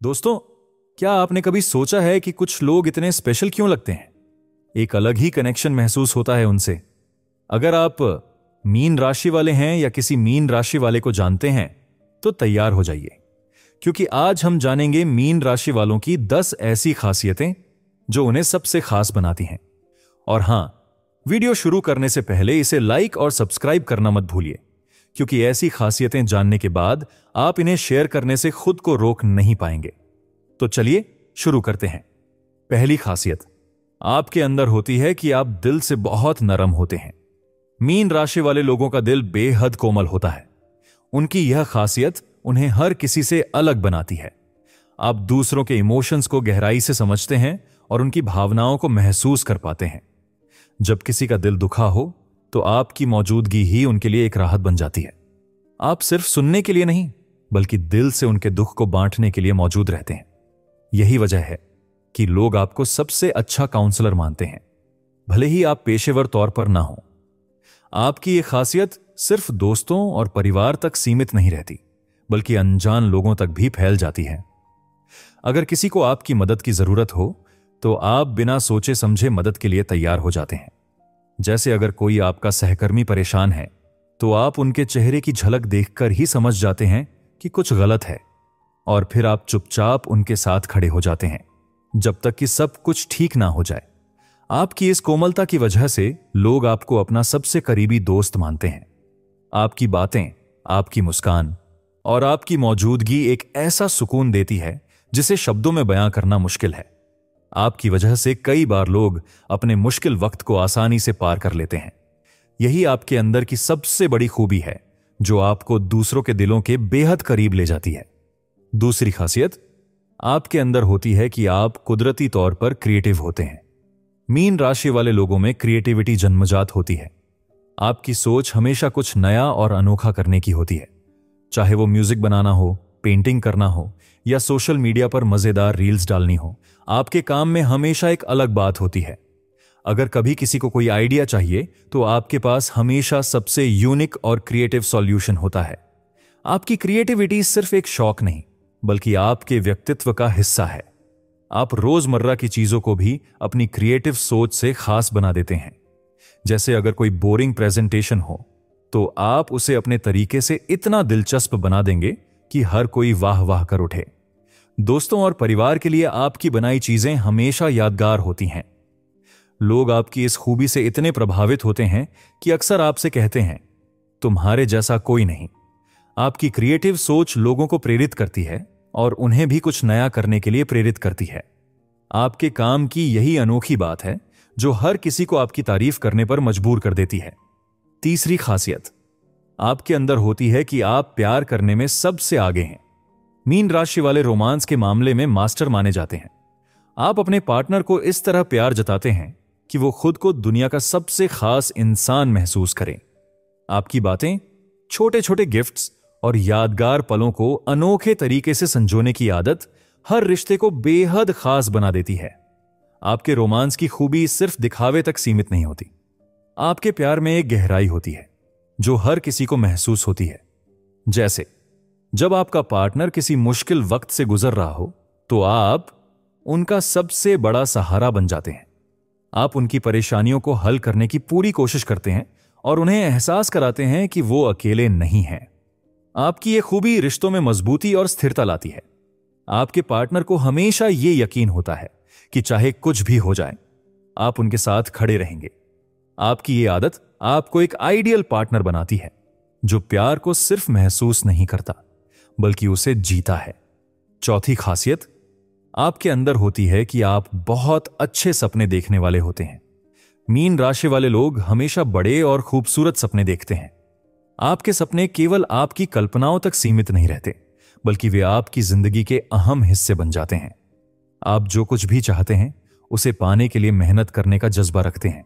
दोस्तों, क्या आपने कभी सोचा है कि कुछ लोग इतने स्पेशल क्यों लगते हैं? एक अलग ही कनेक्शन महसूस होता है उनसे। अगर आप मीन राशि वाले हैं या किसी मीन राशि वाले को जानते हैं तो तैयार हो जाइए, क्योंकि आज हम जानेंगे मीन राशि वालों की 10 ऐसी खासियतें जो उन्हें सबसे खास बनाती हैं। और हां, वीडियो शुरू करने से पहले इसे लाइक और सब्सक्राइब करना मत भूलिए, क्योंकि ऐसी खासियतें जानने के बाद आप इन्हें शेयर करने से खुद को रोक नहीं पाएंगे। तो चलिए शुरू करते हैं। पहली खासियत आपके अंदर होती है कि आप दिल से बहुत नरम होते हैं। मीन राशि वाले लोगों का दिल बेहद कोमल होता है। उनकी यह खासियत उन्हें हर किसी से अलग बनाती है। आप दूसरों के इमोशंस को गहराई से समझते हैं और उनकी भावनाओं को महसूस कर पाते हैं। जब किसी का दिल दुखा हो तो आपकी मौजूदगी ही उनके लिए एक राहत बन जाती है। आप सिर्फ सुनने के लिए नहीं, बल्कि दिल से उनके दुख को बांटने के लिए मौजूद रहते हैं। यही वजह है कि लोग आपको सबसे अच्छा काउंसलर मानते हैं, भले ही आप पेशेवर तौर पर ना हो। आपकी यह खासियत सिर्फ दोस्तों और परिवार तक सीमित नहीं रहती, बल्कि अनजान लोगों तक भी फैल जाती है। अगर किसी को आपकी मदद की जरूरत हो तो आप बिना सोचे समझे मदद के लिए तैयार हो जाते हैं। जैसे अगर कोई आपका सहकर्मी परेशान है तो आप उनके चेहरे की झलक देखकर ही समझ जाते हैं कि कुछ गलत है, और फिर आप चुपचाप उनके साथ खड़े हो जाते हैं जब तक कि सब कुछ ठीक ना हो जाए। आपकी इस कोमलता की वजह से लोग आपको अपना सबसे करीबी दोस्त मानते हैं। आपकी बातें, आपकी मुस्कान और आपकी मौजूदगी एक ऐसा सुकून देती है जिसे शब्दों में बयां करना मुश्किल है। आपकी वजह से कई बार लोग अपने मुश्किल वक्त को आसानी से पार कर लेते हैं। यही आपके अंदर की सबसे बड़ी खूबी है, जो आपको दूसरों के दिलों के बेहद करीब ले जाती है। दूसरी खासियत आपके अंदर होती है कि आप कुदरती तौर पर क्रिएटिव होते हैं। मीन राशि वाले लोगों में क्रिएटिविटी जन्मजात होती है। आपकी सोच हमेशा कुछ नया और अनोखा करने की होती है, चाहे वो म्यूजिक बनाना हो, पेंटिंग करना हो या सोशल मीडिया पर मजेदार रील्स डालनी हो। आपके काम में हमेशा एक अलग बात होती है। अगर कभी किसी को कोई आइडिया चाहिए तो आपके पास हमेशा सबसे यूनिक और क्रिएटिव सॉल्यूशन होता है। आपकी क्रिएटिविटी सिर्फ एक शौक नहीं, बल्कि आपके व्यक्तित्व का हिस्सा है। आप रोजमर्रा की चीजों को भी अपनी क्रिएटिव सोच से खास बना देते हैं। जैसे अगर कोई बोरिंग प्रेजेंटेशन हो तो आप उसे अपने तरीके से इतना दिलचस्प बना देंगे कि हर कोई वाह वाह कर उठे। दोस्तों और परिवार के लिए आपकी बनाई चीजें हमेशा यादगार होती हैं। लोग आपकी इस खूबी से इतने प्रभावित होते हैं कि अक्सर आपसे कहते हैं, तुम्हारे जैसा कोई नहीं। आपकी क्रिएटिव सोच लोगों को प्रेरित करती है और उन्हें भी कुछ नया करने के लिए प्रेरित करती है। आपके काम की यही अनोखी बात है जो हर किसी को आपकी तारीफ करने पर मजबूर कर देती है। तीसरी खासियत आपके अंदर होती है कि आप प्यार करने में सबसे आगे हैं। मीन राशि वाले रोमांस के मामले में मास्टर माने जाते हैं। आप अपने पार्टनर को इस तरह प्यार जताते हैं कि वो खुद को दुनिया का सबसे खास इंसान महसूस करें। आपकी बातें, छोटे छोटे गिफ्ट्स और यादगार पलों को अनोखे तरीके से संजोने की आदत हर रिश्ते को बेहद खास बना देती है। आपके रोमांस की खूबी सिर्फ दिखावे तक सीमित नहीं होती। आपके प्यार में एक गहराई होती है जो हर किसी को महसूस होती है। जैसे जब आपका पार्टनर किसी मुश्किल वक्त से गुजर रहा हो तो आप उनका सबसे बड़ा सहारा बन जाते हैं। आप उनकी परेशानियों को हल करने की पूरी कोशिश करते हैं और उन्हें एहसास कराते हैं कि वो अकेले नहीं हैं। आपकी यह खूबी रिश्तों में मजबूती और स्थिरता लाती है। आपके पार्टनर को हमेशा यह यकीन होता है कि चाहे कुछ भी हो जाए, आप उनके साथ खड़े रहेंगे। आपकी यह आदत आपको एक आइडियल पार्टनर बनाती है, जो प्यार को सिर्फ महसूस नहीं करता, बल्कि उसे जीता है। चौथी खासियत आपके अंदर होती है कि आप बहुत अच्छे सपने देखने वाले होते हैं। मीन राशि वाले लोग हमेशा बड़े और खूबसूरत सपने देखते हैं। आपके सपने केवल आपकी कल्पनाओं तक सीमित नहीं रहते, बल्कि वे आपकी जिंदगी के अहम हिस्से बन जाते हैं। आप जो कुछ भी चाहते हैं उसे पाने के लिए मेहनत करने का जज्बा रखते हैं।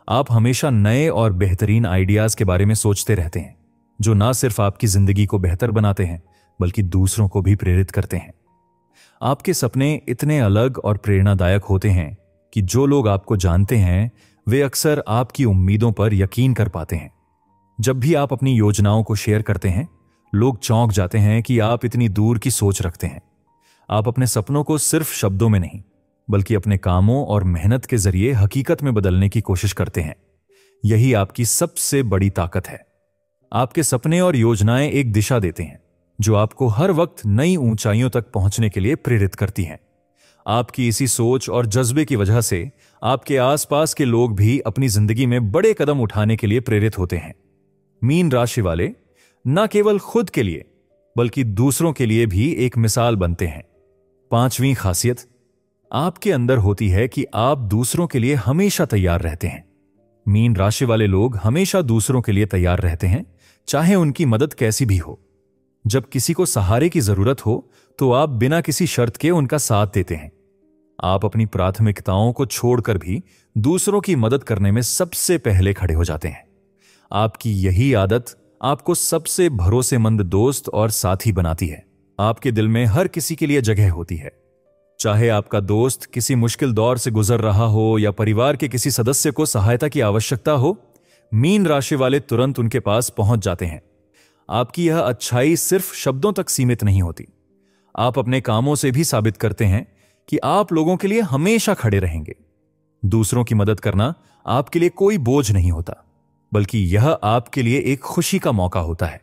आप हमेशा नए और बेहतरीन आइडियाज के बारे में सोचते रहते हैं, जो ना सिर्फ आपकी जिंदगी को बेहतर बनाते हैं, बल्कि दूसरों को भी प्रेरित करते हैं। आपके सपने इतने अलग और प्रेरणादायक होते हैं कि जो लोग आपको जानते हैं वे अक्सर आपकी उम्मीदों पर यकीन कर पाते हैं। जब भी आप अपनी योजनाओं को शेयर करते हैं, लोग चौंक जाते हैं कि आप इतनी दूर की सोच रखते हैं। आप अपने सपनों को सिर्फ शब्दों में नहीं, बल्कि अपने कामों और मेहनत के जरिए हकीकत में बदलने की कोशिश करते हैं। यही आपकी सबसे बड़ी ताकत है। आपके सपने और योजनाएं एक दिशा देते हैं जो आपको हर वक्त नई ऊंचाइयों तक पहुंचने के लिए प्रेरित करती हैं। आपकी इसी सोच और जज्बे की वजह से आपके आसपास के लोग भी अपनी जिंदगी में बड़े कदम उठाने के लिए प्रेरित होते हैं। मीन राशि वाले न केवल खुद के लिए बल्कि दूसरों के लिए भी एक मिसाल बनते हैं। 5वीं खासियत आपके अंदर होती है कि आप दूसरों के लिए हमेशा तैयार रहते हैं। मीन राशि वाले लोग हमेशा दूसरों के लिए तैयार रहते हैं, चाहे उनकी मदद कैसी भी हो। जब किसी को सहारे की जरूरत हो तो आप बिना किसी शर्त के उनका साथ देते हैं। आप अपनी प्राथमिकताओं को छोड़कर भी दूसरों की मदद करने में सबसे पहले खड़े हो जाते हैं। आपकी यही आदत आपको सबसे भरोसेमंद दोस्त और साथी बनाती है। आपके दिल में हर किसी के लिए जगह होती है। चाहे आपका दोस्त किसी मुश्किल दौर से गुजर रहा हो या परिवार के किसी सदस्य को सहायता की आवश्यकता हो, मीन राशि वाले तुरंत उनके पास पहुंच जाते हैं। आपकी यह अच्छाई सिर्फ शब्दों तक सीमित नहीं होती। आप अपने कामों से भी साबित करते हैं कि आप लोगों के लिए हमेशा खड़े रहेंगे। दूसरों की मदद करना आपके लिए कोई बोझ नहीं होता, बल्कि यह आपके लिए एक खुशी का मौका होता है।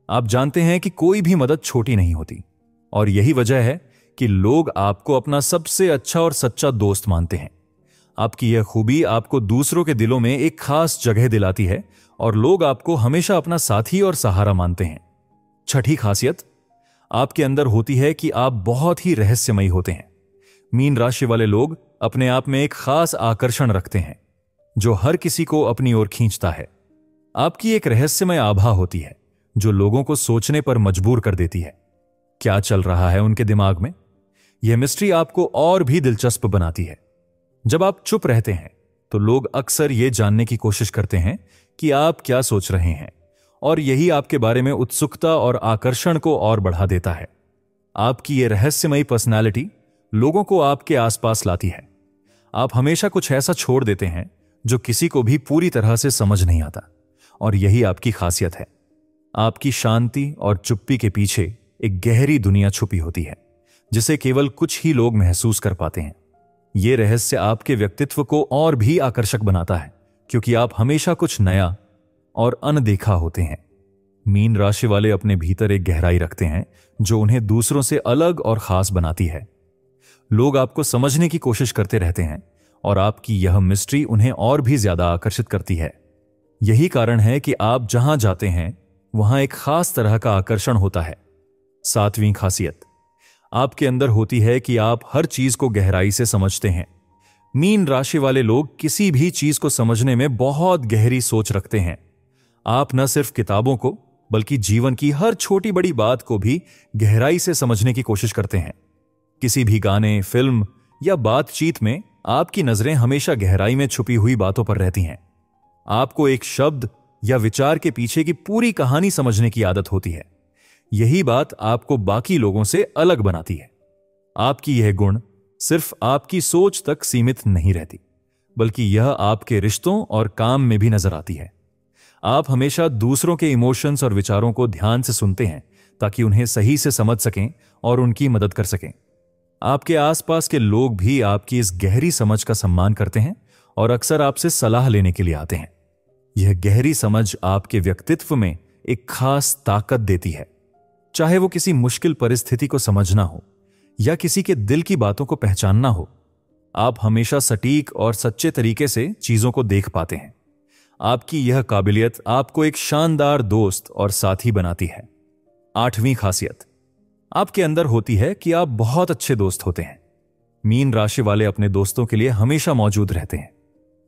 आप जानते हैं कि कोई भी मदद छोटी नहीं होती, और यही वजह है कि लोग आपको अपना सबसे अच्छा और सच्चा दोस्त मानते हैं। आपकी यह खूबी आपको दूसरों के दिलों में एक खास जगह दिलाती है और लोग आपको हमेशा अपना साथी और सहारा मानते हैं। 6ठी खासियत आपके अंदर होती है कि आप बहुत ही रहस्यमयी होते हैं। मीन राशि वाले लोग अपने आप में एक खास आकर्षण रखते हैं जो हर किसी को अपनी ओर खींचता है। आपकी एक रहस्यमय आभा होती है जो लोगों को सोचने पर मजबूर कर देती है। क्या चल रहा है उनके दिमाग में? यह मिस्ट्री आपको और भी दिलचस्प बनाती है। जब आप चुप रहते हैं तो लोग अक्सर यह जानने की कोशिश करते हैं कि आप क्या सोच रहे हैं, और यही आपके बारे में उत्सुकता और आकर्षण को और बढ़ा देता है। आपकी यह रहस्यमयी पर्सनालिटी लोगों को आपके आसपास लाती है। आप हमेशा कुछ ऐसा छोड़ देते हैं जो किसी को भी पूरी तरह से समझ नहीं आता, और यही आपकी खासियत है। आपकी शांति और चुप्पी के पीछे एक गहरी दुनिया छुपी होती है जिसे केवल कुछ ही लोग महसूस कर पाते हैं। यह रहस्य आपके व्यक्तित्व को और भी आकर्षक बनाता है क्योंकि आप हमेशा कुछ नया और अनदेखा होते हैं। मीन राशि वाले अपने भीतर एक गहराई रखते हैं जो उन्हें दूसरों से अलग और खास बनाती है। लोग आपको समझने की कोशिश करते रहते हैं और आपकी यह मिस्ट्री उन्हें और भी ज्यादा आकर्षित करती है। यही कारण है कि आप जहां जाते हैं वहां एक खास तरह का आकर्षण होता है। 7वीं खासियत आपके अंदर होती है कि आप हर चीज को गहराई से समझते हैं। मीन राशि वाले लोग किसी भी चीज को समझने में बहुत गहरी सोच रखते हैं। आप न सिर्फ किताबों को बल्कि जीवन की हर छोटी बड़ी बात को भी गहराई से समझने की कोशिश करते हैं। किसी भी गाने, फिल्म या बातचीत में आपकी नजरें हमेशा गहराई में छुपी हुई बातों पर रहती हैं। आपको एक शब्द या विचार के पीछे की पूरी कहानी समझने की आदत होती है। यही बात आपको बाकी लोगों से अलग बनाती है। आपकी यह गुण सिर्फ आपकी सोच तक सीमित नहीं रहती, बल्कि यह आपके रिश्तों और काम में भी नजर आती है। आप हमेशा दूसरों के इमोशंस और विचारों को ध्यान से सुनते हैं ताकि उन्हें सही से समझ सकें और उनकी मदद कर सकें। आपके आसपास के लोग भी आपकी इस गहरी समझ का सम्मान करते हैं और अक्सर आपसे सलाह लेने के लिए आते हैं। यह गहरी समझ आपके व्यक्तित्व में एक खास ताकत देती है। चाहे वो किसी मुश्किल परिस्थिति को समझना हो या किसी के दिल की बातों को पहचानना हो, आप हमेशा सटीक और सच्चे तरीके से चीजों को देख पाते हैं। आपकी यह काबिलियत आपको एक शानदार दोस्त और साथी बनाती है। 8वीं खासियत आपके अंदर होती है कि आप बहुत अच्छे दोस्त होते हैं। मीन राशि वाले अपने दोस्तों के लिए हमेशा मौजूद रहते हैं।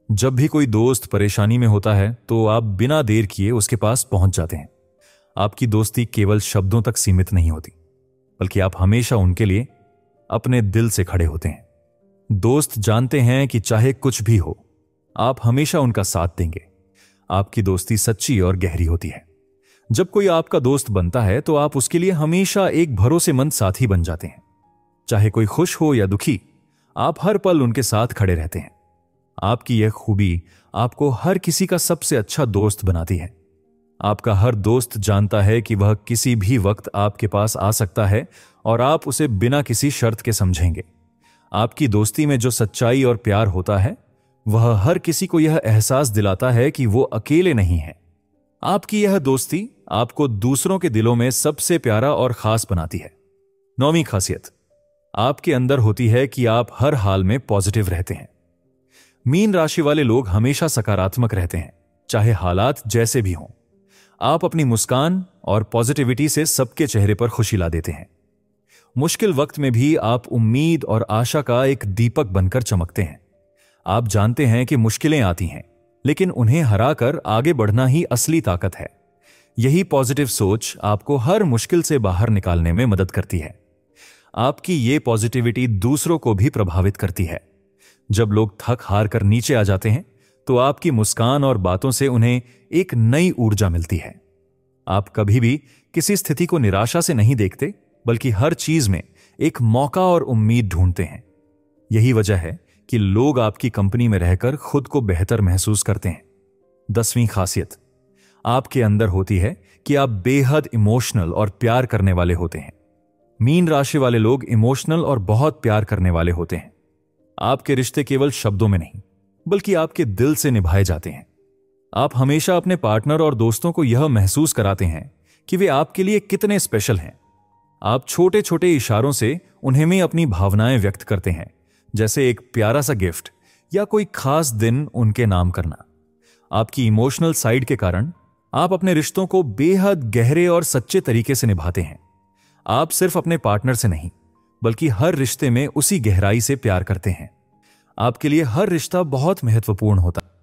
जब भी कोई दोस्त परेशानी में होता है तो आप बिना देर किए उसके पास पहुंच जाते हैं। आपकी दोस्ती केवल शब्दों तक सीमित नहीं होती, बल्कि आप हमेशा उनके लिए अपने दिल से खड़े होते हैं। दोस्त जानते हैं कि चाहे कुछ भी हो, आप हमेशा उनका साथ देंगे। आपकी दोस्ती सच्ची और गहरी होती है। जब कोई आपका दोस्त बनता है तो आप उसके लिए हमेशा एक भरोसेमंद साथी बन जाते हैं। चाहे कोई खुश हो या दुखी, आप हर पल उनके साथ खड़े रहते हैं। आपकी यह खूबी आपको हर किसी का सबसे अच्छा दोस्त बनाती है। आपका हर दोस्त जानता है कि वह किसी भी वक्त आपके पास आ सकता है और आप उसे बिना किसी शर्त के समझेंगे। आपकी दोस्ती में जो सच्चाई और प्यार होता है वह हर किसी को यह एहसास दिलाता है कि वो अकेले नहीं है। आपकी यह दोस्ती आपको दूसरों के दिलों में सबसे प्यारा और खास बनाती है। 9वीं खासियत आपके अंदर होती है कि आप हर हाल में पॉजिटिव रहते हैं। मीन राशि वाले लोग हमेशा सकारात्मक रहते हैं, चाहे हालात जैसे भी हों। आप अपनी मुस्कान और पॉजिटिविटी से सबके चेहरे पर खुशी ला देते हैं। मुश्किल वक्त में भी आप उम्मीद और आशा का एक दीपक बनकर चमकते हैं। आप जानते हैं कि मुश्किलें आती हैं, लेकिन उन्हें हराकर आगे बढ़ना ही असली ताकत है। यही पॉजिटिव सोच आपको हर मुश्किल से बाहर निकालने में मदद करती है। आपकी ये पॉजिटिविटी दूसरों को भी प्रभावित करती है। जब लोग थक हार कर नीचे आ जाते हैं तो आपकी मुस्कान और बातों से उन्हें एक नई ऊर्जा मिलती है। आप कभी भी किसी स्थिति को निराशा से नहीं देखते, बल्कि हर चीज में एक मौका और उम्मीद ढूंढते हैं। यही वजह है कि लोग आपकी कंपनी में रहकर खुद को बेहतर महसूस करते हैं। 10वीं खासियत आपके अंदर होती है कि आप बेहद इमोशनल और प्यार करने वाले होते हैं। मीन राशि वाले लोग इमोशनल और बहुत प्यार करने वाले होते हैं। आपके रिश्ते केवल शब्दों में नहीं, बल्कि आपके दिल से निभाए जाते हैं। आप हमेशा अपने पार्टनर और दोस्तों को यह महसूस कराते हैं कि वे आपके लिए कितने स्पेशल हैं। आप छोटे छोटे इशारों से उन्हें में अपनी भावनाएं व्यक्त करते हैं, जैसे एक प्यारा सा गिफ्ट या कोई खास दिन उनके नाम करना। आपकी इमोशनल साइड के कारण आप अपने रिश्तों को बेहद गहरे और सच्चे तरीके से निभाते हैं। आप सिर्फ अपने पार्टनर से नहीं, बल्कि हर रिश्ते में उसी गहराई से प्यार करते हैं। आपके लिए हर रिश्ता बहुत महत्वपूर्ण होता है।